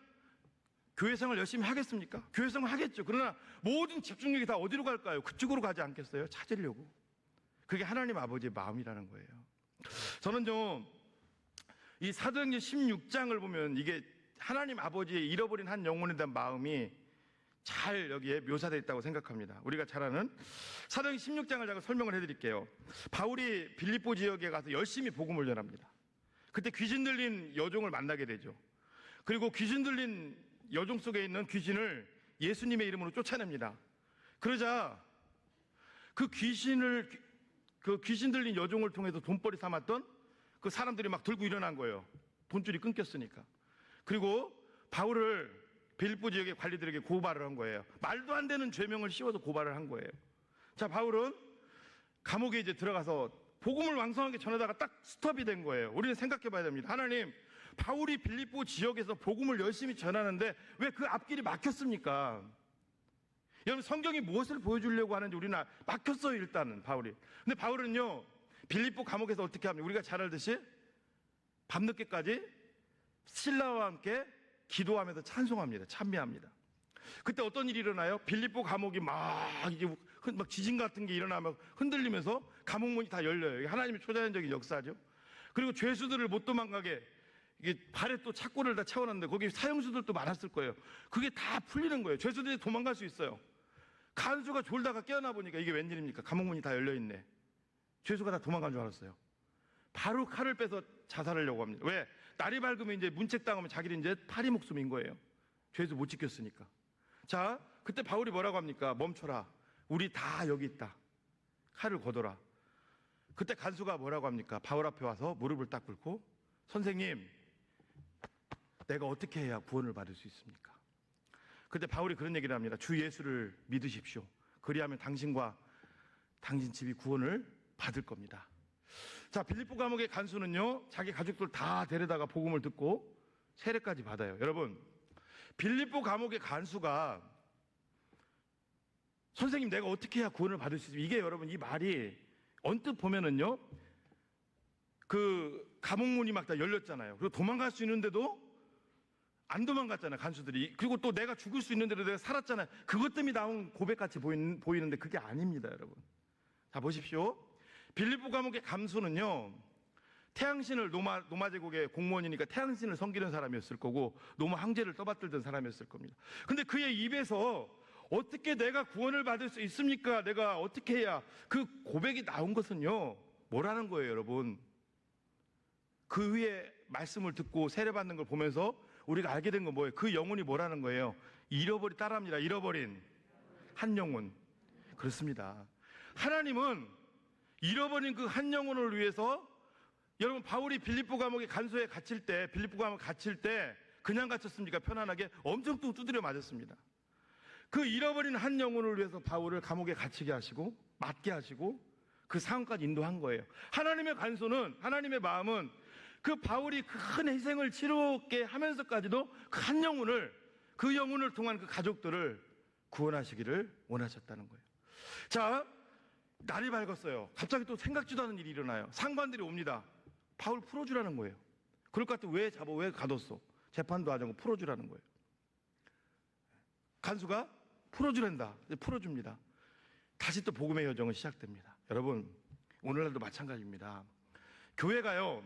교회생활 열심히 하겠습니까? 교회생활 하겠죠. 그러나 모든 집중력이 다 어디로 갈까요? 그쪽으로 가지 않겠어요? 찾으려고. 그게 하나님 아버지의 마음이라는 거예요. 저는 이 사도행전 16장을 보면 이게 하나님 아버지의 잃어버린 한 영혼에 대한 마음이 잘 여기에 묘사되어 있다고 생각합니다. 우리가 잘 아는 사도행전 16장을 제가 설명을 해드릴게요. 바울이 빌립보 지역에 가서 열심히 복음을 전합니다. 그때 귀신 들린 여종을 만나게 되죠. 그리고 귀신 들린 여종 속에 있는 귀신을 예수님의 이름으로 쫓아냅니다. 그러자 그 귀신 들린 여종을 통해서 돈벌이 삼았던 그 사람들이 막 들고 일어난 거예요. 돈줄이 끊겼으니까. 그리고 바울을 빌립보 지역의 관리들에게 고발을 한 거예요. 말도 안 되는 죄명을 씌워서 고발을 한 거예요. 자, 바울은 감옥에 이제 들어가서 복음을 왕성하게 전하다가 딱 스톱이 된 거예요. 우리는 생각해 봐야 됩니다. 하나님, 바울이 빌립보 지역에서 복음을 열심히 전하는데 왜 그 앞길이 막혔습니까? 여러분, 성경이 무엇을 보여주려고 하는지 우리는 막혔어요, 일단은 바울이. 근데 바울은요, 빌립보 감옥에서 어떻게 합니까? 우리가 잘 알듯이 밤늦게까지 신라와 함께 기도하면서 찬송합니다. 찬미합니다. 그때 어떤 일이 일어나요? 빌립보 감옥이 막 지진 같은 게 일어나면 흔들리면서 감옥 문이 다 열려요. 이게 하나님의 초자연적인 역사죠. 그리고 죄수들을 못 도망가게 이게 발에 또 착고를 다 채워놨는데 거기 사형수들도 많았을 거예요. 그게 다 풀리는 거예요. 죄수들이 도망갈 수 있어요. 간수가 졸다가 깨어나 보니까 이게 웬일입니까? 감옥 문이 다 열려있네. 죄수가 다 도망간 줄 알았어요. 바로 칼을 빼서 자살하려고 합니다. 왜? 날이 밝으면 이제 문책당하면 자기는 이제 파리 목숨인 거예요. 죄수 못 지켰으니까. 자, 그때 바울이 뭐라고 합니까? 멈춰라. 우리 다 여기 있다. 칼을 걷어라. 그때 간수가 뭐라고 합니까? 바울 앞에 와서 무릎을 딱 꿇고, 선생님, 내가 어떻게 해야 구원을 받을 수 있습니까? 그때 바울이 그런 얘기를 합니다. 주 예수를 믿으십시오. 그리하면 당신과 당신 집이 구원을 받을 겁니다. 자, 빌립보 감옥의 간수는요, 자기 가족들 다 데려다가 복음을 듣고 세례까지 받아요. 여러분, 빌립보 감옥의 간수가 선생님, 내가 어떻게 해야 구원을 받을 수 있습니까? 이게 여러분, 이 말이 언뜻 보면은요, 그 감옥 문이 막 다 열렸잖아요. 그리고 도망갈 수 있는데도 안 도망갔잖아요, 간수들이. 그리고 또 내가 죽을 수 있는데도 내가 살았잖아요. 그것 때문에 나온 고백같이 보이는데 그게 아닙니다, 여러분. 자, 보십시오. 빌립보 감옥의 간수는요, 태양신을 로마 제국의 공무원이니까 태양신을 섬기는 사람이었을 거고 로마 황제를 떠받들던 사람이었을 겁니다. 근데 그의 입에서 어떻게 내가 구원을 받을 수 있습니까? 내가 어떻게 해야, 그 고백이 나온 것은요, 뭐라는 거예요, 여러분? 그 위에 말씀을 듣고 세례받는 걸 보면서 우리가 알게 된 건 뭐예요? 그 영혼이 뭐라는 거예요? 따라합니다. 잃어버린 한 영혼. 그렇습니다. 하나님은 잃어버린 그 한 영혼을 위해서, 여러분, 바울이 빌립보 감옥에 간수에 갇힐 때, 빌립보 감옥에 갇힐 때 그냥 갇혔습니까? 편안하게? 엄청 두드려 맞았습니다. 그 잃어버린 한 영혼을 위해서 바울을 감옥에 갇히게 하시고 맞게 하시고 그 상황까지 인도한 거예요. 하나님의 간수는, 하나님의 마음은 그 바울이 큰 희생을 치르게 하면서까지도 그 한 영혼을, 그 영혼을 통한 그 가족들을 구원하시기를 원하셨다는 거예요. 자, 날이 밝았어요. 갑자기 또 생각지도 않은 일이 일어나요. 상관들이 옵니다. 바울 풀어주라는 거예요. 그럴 것 같아. 왜 잡아? 왜 가뒀어? 재판도 하지 않고 풀어주라는 거예요. 간수가 풀어주란다. 풀어줍니다. 다시 또 복음의 여정은 시작됩니다. 여러분, 오늘날도 마찬가지입니다. 교회가요,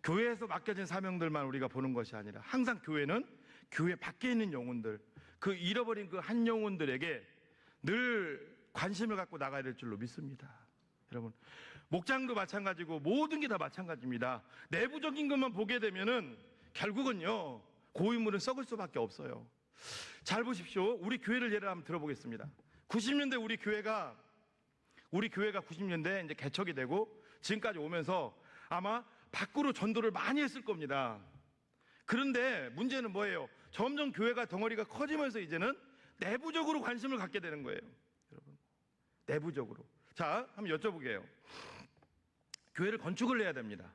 교회에서 맡겨진 사명들만 우리가 보는 것이 아니라 항상 교회는 교회 밖에 있는 영혼들, 그 잃어버린 그 한 영혼들에게 늘 관심을 갖고 나가야 될 줄로 믿습니다. 여러분, 목장도 마찬가지고 모든 게 다 마찬가지입니다. 내부적인 것만 보게 되면은 결국은요, 고인물은 썩을 수밖에 없어요. 잘 보십시오. 우리 교회를 예를 한번 들어보겠습니다. 90년대 우리 교회가 90년대 이제 개척이 되고 지금까지 오면서 아마 밖으로 전도를 많이 했을 겁니다. 그런데 문제는 뭐예요? 점점 교회가 덩어리가 커지면서 이제는 내부적으로 관심을 갖게 되는 거예요. 여러분, 내부적으로. 자, 한번 여쭤보게요. 교회를 건축을 해야 됩니다.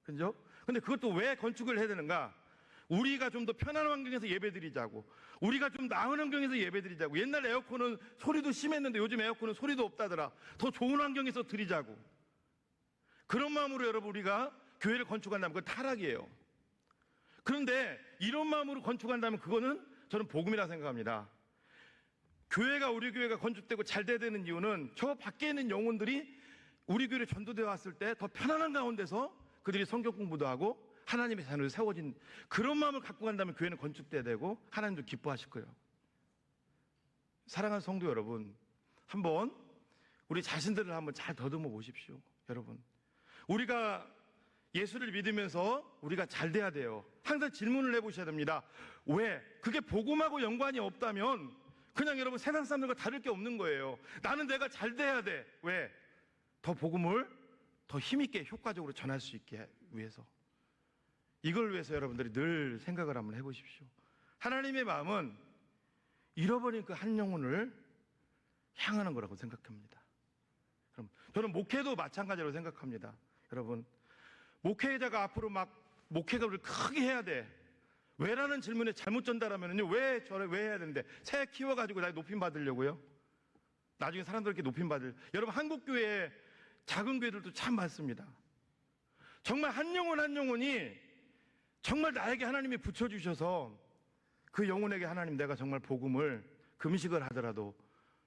그죠? 근데 그것도 왜 건축을 해야 되는가? 우리가 좀 더 편안한 환경에서 예배드리자고, 우리가 좀 나은 환경에서 예배드리자고. 옛날 에어컨은 소리도 심했는데 요즘 에어컨은 소리도 없다더라. 더 좋은 환경에서 드리자고. 그런 마음으로 여러분 우리가 교회를 건축한다면 그건 타락이에요. 그런데 이런 마음으로 건축한다면 그거는 저는 복음이라 생각합니다. 교회가, 우리 교회가 건축되고 잘 돼야 되는 이유는 저 밖에 있는 영혼들이 우리 교회에 전도되어 왔을 때 더 편안한 가운데서 그들이 성경 공부도 하고 하나님의 자녀로 세워진 그런 마음을 갖고 간다면 교회는 건축돼야 되고 하나님도 기뻐하실 거예요. 사랑하는 성도 여러분, 한번 우리 자신들을 한번 잘 더듬어 보십시오. 여러분, 우리가 예수를 믿으면서 우리가 잘 돼야 돼요. 항상 질문을 해보셔야 됩니다. 왜? 그게 복음하고 연관이 없다면 그냥 여러분 세상 사람들과 다를 게 없는 거예요. 나는 내가 잘 돼야 돼. 왜? 더 복음을 더 힘있게 효과적으로 전할 수 있게 위해서. 이걸 위해서 여러분들이 늘 생각을 한번 해보십시오. 하나님의 마음은 잃어버린 그 한 영혼을 향하는 거라고 생각합니다. 그럼 저는 목회도 마찬가지로 생각합니다. 여러분, 목회자가 앞으로 막 목회가 우리 크게 해야 돼. 왜라는 질문에 잘못 전달하면요, 왜 해야 되는데 새 키워가지고 나 높임 받으려고요? 나중에 사람들에게 높임 받을. 여러분, 한국 교회 작은 교회들도 참 많습니다. 정말 한 영혼 한 영혼이 정말 나에게 하나님이 붙여주셔서 그 영혼에게 하나님, 내가 정말 복음을 금식을 하더라도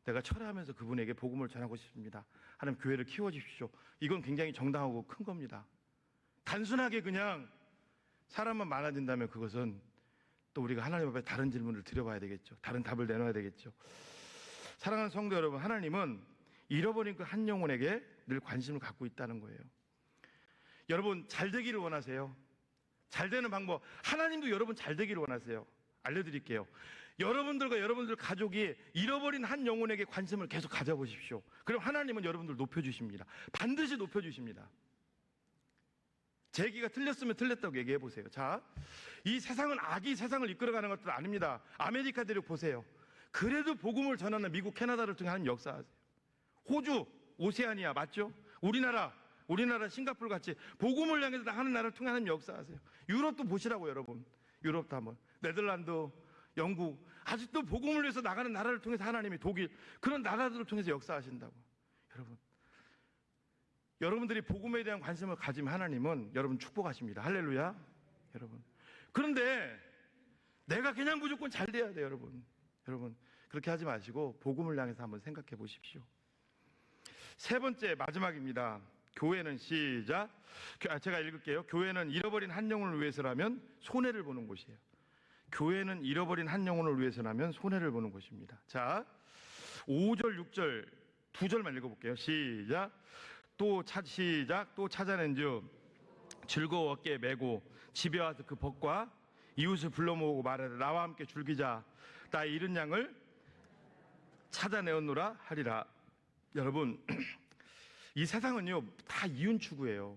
내가 철회하면서 그분에게 복음을 전하고 싶습니다. 하나님, 교회를 키워주십시오. 이건 굉장히 정당하고 큰 겁니다. 단순하게 그냥 사람만 많아진다면 그것은 또 우리가 하나님 앞에 다른 질문을 드려봐야 되겠죠. 다른 답을 내놔야 되겠죠. 사랑하는 성도 여러분, 하나님은 잃어버린 그 한 영혼에게 늘 관심을 갖고 있다는 거예요. 여러분, 잘 되기를 원하세요? 잘 되는 방법, 하나님도 여러분 잘 되기를 원하세요. 알려드릴게요. 여러분들과 여러분들 가족이 잃어버린 한 영혼에게 관심을 계속 가져보십시오. 그럼 하나님은 여러분들 높여주십니다. 반드시 높여주십니다. 제 얘기가 틀렸으면 틀렸다고 얘기해 보세요. 자, 이 세상은 악이 세상을 이끌어가는 것도 아닙니다. 아메리카 대륙 보세요. 그래도 복음을 전하는 미국, 캐나다를 통해 하는 역사하세요. 호주, 오세아니아 맞죠? 우리나라 싱가포르 같이 복음을 향해서 하는 나라를 통해 하는 역사하세요. 유럽도 보시라고. 여러분, 유럽도 한번, 네덜란드, 영국, 아직도 복음을 위해서 나가는 나라를 통해서 하나님이, 독일, 그런 나라들을 통해서 역사하신다고. 여러분, 여러분들이 복음에 대한 관심을 가지면 하나님은 여러분 축복하십니다. 할렐루야. 여러분, 그런데 내가 그냥 무조건 잘 돼야 돼요. 여러분 그렇게 하지 마시고 복음을 향해서 한번 생각해 보십시오. 세 번째, 마지막입니다. 교회는, 시작, 제가 읽을게요. 교회는 잃어버린 한 영혼을 위해서라면 손해를 보는 곳이에요. 교회는 잃어버린 한 영혼을 위해서라면 손해를 보는 곳입니다. 자, 5절 6절 두 절만 읽어볼게요. 시작. 또 찾아낸즉 즐거워 어깨에 메고 집에 와서 그 벗과 이웃을 불러 모으고 말하되 나와 함께 즐기자. 나의 잃은 양을 찾아내었노라 하리라. 여러분, 이 세상은요 다 이윤 추구예요.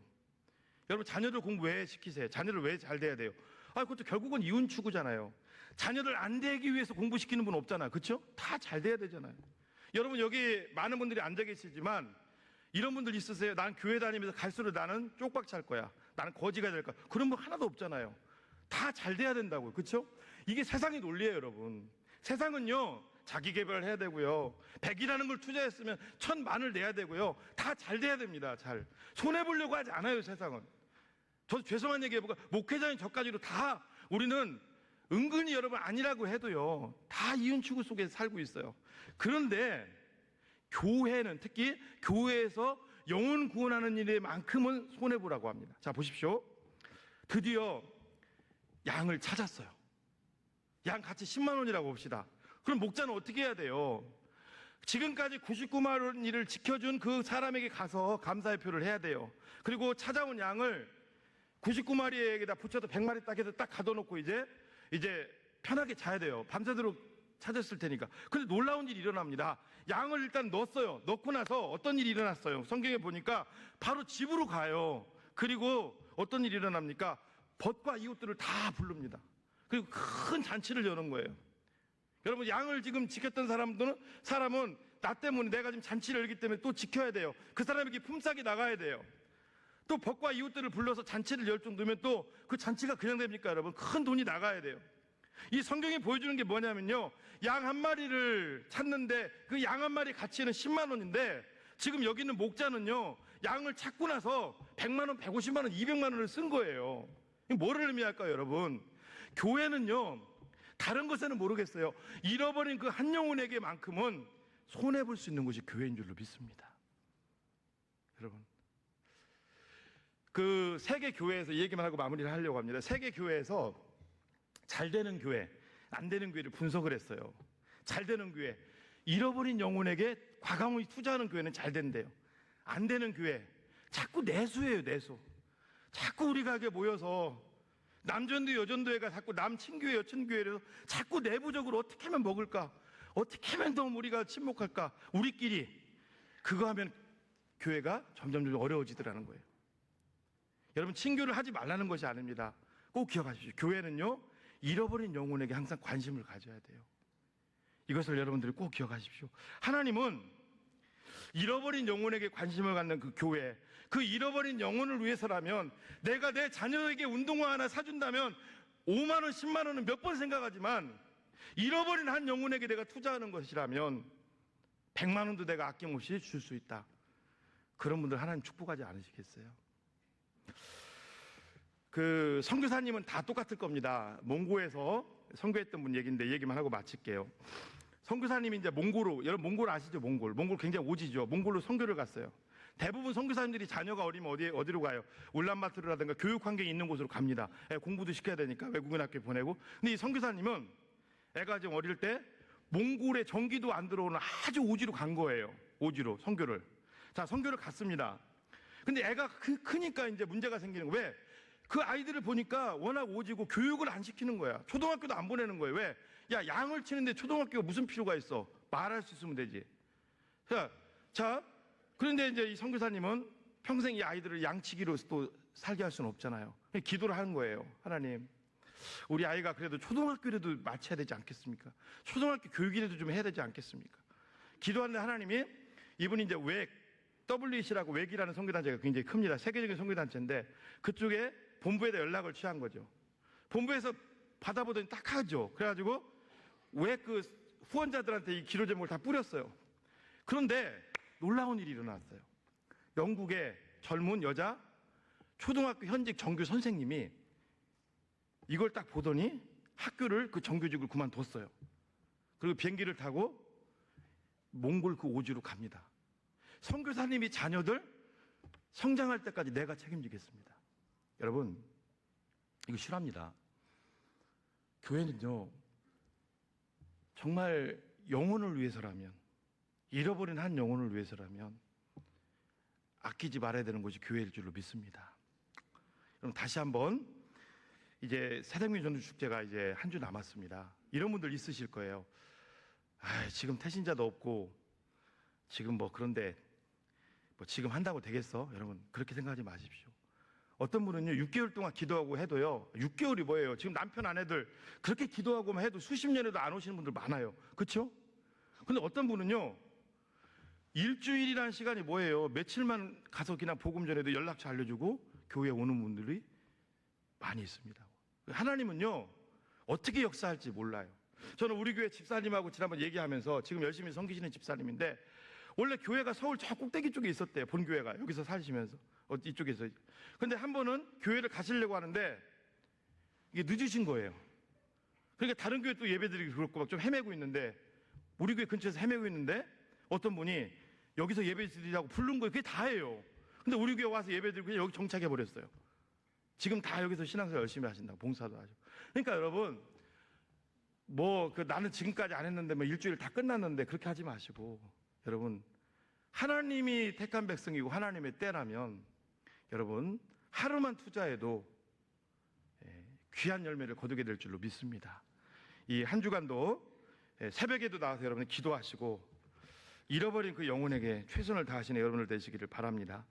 여러분, 자녀들 공부 왜 시키세요? 자녀들 왜 잘 돼야 돼요? 그것도 결국은 이윤 추구잖아요. 자녀들 안 되기 위해서 공부시키는 분 없잖아요. 그렇죠? 다 잘 돼야 되잖아요. 여러분, 여기 많은 분들이 앉아 계시지만 이런 분들 있으세요? 난 교회 다니면서 갈수록 나는 쪽박 찰 거야. 나는 거지가 될까? 그런 분 하나도 없잖아요. 다 잘 돼야 된다고요. 그렇죠? 이게 세상의 논리예요, 여러분. 세상은요, 자기 개발해야 되고요. 100이라는 걸 투자했으면 1000만을 내야 되고요. 다 잘 돼야 됩니다. 잘. 손해 보려고 하지 않아요, 세상은. 저도 죄송한 얘기 해볼까? 목회자인 저까지도 다 우리는 은근히 여러분 아니라고 해도요, 다 이윤 추구 속에 살고 있어요. 그런데 교회는, 특히 교회에서 영혼 구원하는 일에만큼은 손해 보라고 합니다. 자, 보십시오. 드디어 양을 찾았어요. 양 가치 10만 원이라고 봅시다. 그럼 목자는 어떻게 해야 돼요? 지금까지 99만 원 일을 지켜준 그 사람에게 가서 감사의 표를 해야 돼요. 그리고 찾아온 양을 99마리에게다 붙여서 100마리 딱 해서 딱 가둬놓고 이제 편하게 자야 돼요. 밤새도록 찾았을 테니까. 근데 놀라운 일이 일어납니다. 양을 일단 넣었어요. 넣고 나서 어떤 일이 일어났어요? 성경에 보니까 바로 집으로 가요. 그리고 어떤 일이 일어납니까? 벗과 이웃들을 다 부릅니다. 그리고 큰 잔치를 여는 거예요. 여러분, 양을 지금 지켰던 사람은 나 때문에, 내가 지금 잔치를 열기 때문에 또 지켜야 돼요. 그 사람에게 품삯이 나가야 돼요. 또 벗과 이웃들을 불러서 잔치를 열 정도면 또 그 잔치가 그냥 됩니까, 여러분? 큰 돈이 나가야 돼요. 이 성경이 보여주는 게 뭐냐면요, 양 한 마리를 찾는데 그 양 한 마리 가치는 10만 원인데 지금 여기 있는 목자는요, 양을 찾고 나서 100만 원, 150만 원, 200만 원을 쓴 거예요. 이게 뭐를 의미할까요, 여러분? 교회는요, 다른 것에는 모르겠어요, 잃어버린 그 한 영혼에게만큼은 손해볼 수 있는 것이 교회인 줄로 믿습니다. 여러분, 그 세계 교회에서 이 얘기만 하고 마무리를 하려고 합니다. 세계 교회에서 잘 되는 교회, 안 되는 교회를 분석을 했어요. 잘 되는 교회, 잃어버린 영혼에게 과감히 투자하는 교회는 잘 된대요. 안 되는 교회, 자꾸 내수예요, 내수. 자꾸 우리가 모여서 남전도 여전도회가 자꾸 남친교회 여친교회로 자꾸 내부적으로 어떻게 하면 먹을까, 어떻게 하면 더 우리가 친목할까, 우리끼리 그거 하면 교회가 점점 어려워지더라는 거예요. 여러분, 친교를 하지 말라는 것이 아닙니다. 꼭 기억하십시오. 교회는요, 잃어버린 영혼에게 항상 관심을 가져야 돼요. 이것을 여러분들이 꼭 기억하십시오. 하나님은 잃어버린 영혼에게 관심을 갖는 그 교회, 그 잃어버린 영혼을 위해서라면, 내가 내 자녀에게 운동화 하나 사준다면 5만 원, 10만 원은 몇 번 생각하지만, 잃어버린 한 영혼에게 내가 투자하는 것이라면 100만 원도 내가 아낌없이 줄 수 있다. 그런 분들 하나님 축복하지 않으시겠어요? 그 선교사님은 다 똑같을 겁니다. 몽고에서 선교했던 분 얘기인데 얘기만 하고 마칠게요. 선교사님이 이제 몽골로, 여러분 몽골 아시죠? 몽골 굉장히 오지죠. 몽골로 선교를 갔어요. 대부분 선교사님들이 자녀가 어리면 어디로 가요? 울란바토르라든가 교육 환경이 있는 곳으로 갑니다. 공부도 시켜야 되니까 외국인 학교에 보내고. 근데 이 선교사님은 애가 좀 어릴 때 몽골에 전기도 안 들어오는 아주 오지로 간 거예요. 오지로 선교를. 자, 선교를 갔습니다. 근데 애가 크니까 이제 문제가 생기는 거예요. 왜? 그 아이들을 보니까 워낙 오지고 교육을 안 시키는 거야. 초등학교도 안 보내는 거예요. 왜? 야, 양을 치는데 초등학교가 무슨 필요가 있어? 말할 수 있으면 되지. 자, 그런데 이제 이 선교사님은 평생 이 아이들을 양치기로 또 살게 할 수는 없잖아요. 기도를 하는 거예요. 하나님, 우리 아이가 그래도 초등학교라도 마쳐야 되지 않겠습니까? 초등학교 교육이라도 좀 해야 되지 않겠습니까? 기도하는데 하나님이, 이분이 이제 WEC라고 웩이라는 선교단체가 굉장히 큽니다. 세계적인 선교단체인데 그쪽에 본부에다 연락을 취한 거죠. 본부에서 받아보더니 딱 하죠. 그래가지고 웩 그 후원자들한테 이 기도 제목을 다 뿌렸어요. 그런데 놀라운 일이 일어났어요. 영국의 젊은 여자 초등학교 현직 정규 선생님이 이걸 딱 보더니 학교를, 그 정규직을 그만뒀어요. 그리고 비행기를 타고 몽골 그 오지로 갑니다. 선교사님이 자녀들 성장할 때까지 내가 책임지겠습니다. 여러분, 이거 실화입니다. 교회는요, 정말 영혼을 위해서라면, 잃어버린 한 영혼을 위해서라면 아끼지 말아야 되는 것이 교회일 줄로 믿습니다. 그럼 다시 한번, 이제 새생명 전도축제가 이제 한 주 남았습니다. 이런 분들 있으실 거예요. 지금 태신자도 없고 지금 그런데 지금 한다고 되겠어? 여러분, 그렇게 생각하지 마십시오. 어떤 분은요, 6개월 동안 기도하고 해도요, 6개월이 뭐예요? 지금 남편 아내들 그렇게 기도하고만 해도 수십 년에도 안 오시는 분들 많아요. 그렇죠? 근데 어떤 분은요, 일주일이라는 시간이 뭐예요? 며칠만 가서 그냥 복음 전에도 연락처 알려주고 교회에 오는 분들이 많이 있습니다. 하나님은요, 어떻게 역사할지 몰라요. 저는 우리 교회 집사님하고 지난번 얘기하면서 지금 열심히 섬기시는 집사님인데, 원래 교회가 서울 저 꼭대기 쪽에 있었대요. 본교회가 여기서 사시면서 이쪽에서. 근데 한 번은 교회를 가시려고 하는데 이게 늦으신 거예요. 그러니까 다른 교회 또 예배드리기 그렇고 막 좀 헤매고 있는데, 우리 교회 근처에서 헤매고 있는데 어떤 분이 여기서 예배 드리라고 부른 거예요. 그게 다예요. 근데 우리 교회 와서 예배 드리고 그냥 여기 정착해 버렸어요. 지금 다 여기서 신앙생활 열심히 하신다고, 봉사도 하시고. 그러니까 여러분, 나는 지금까지 안 했는데 일주일 다 끝났는데 그렇게 하지 마시고, 여러분, 하나님이 택한 백성이고 하나님의 때라면 여러분 하루만 투자해도 귀한 열매를 거두게 될 줄로 믿습니다. 이 한 주간도 새벽에도 나와서 여러분 기도하시고 잃어버린 그 영혼에게 최선을 다하시는 여러분들 되시기를 바랍니다.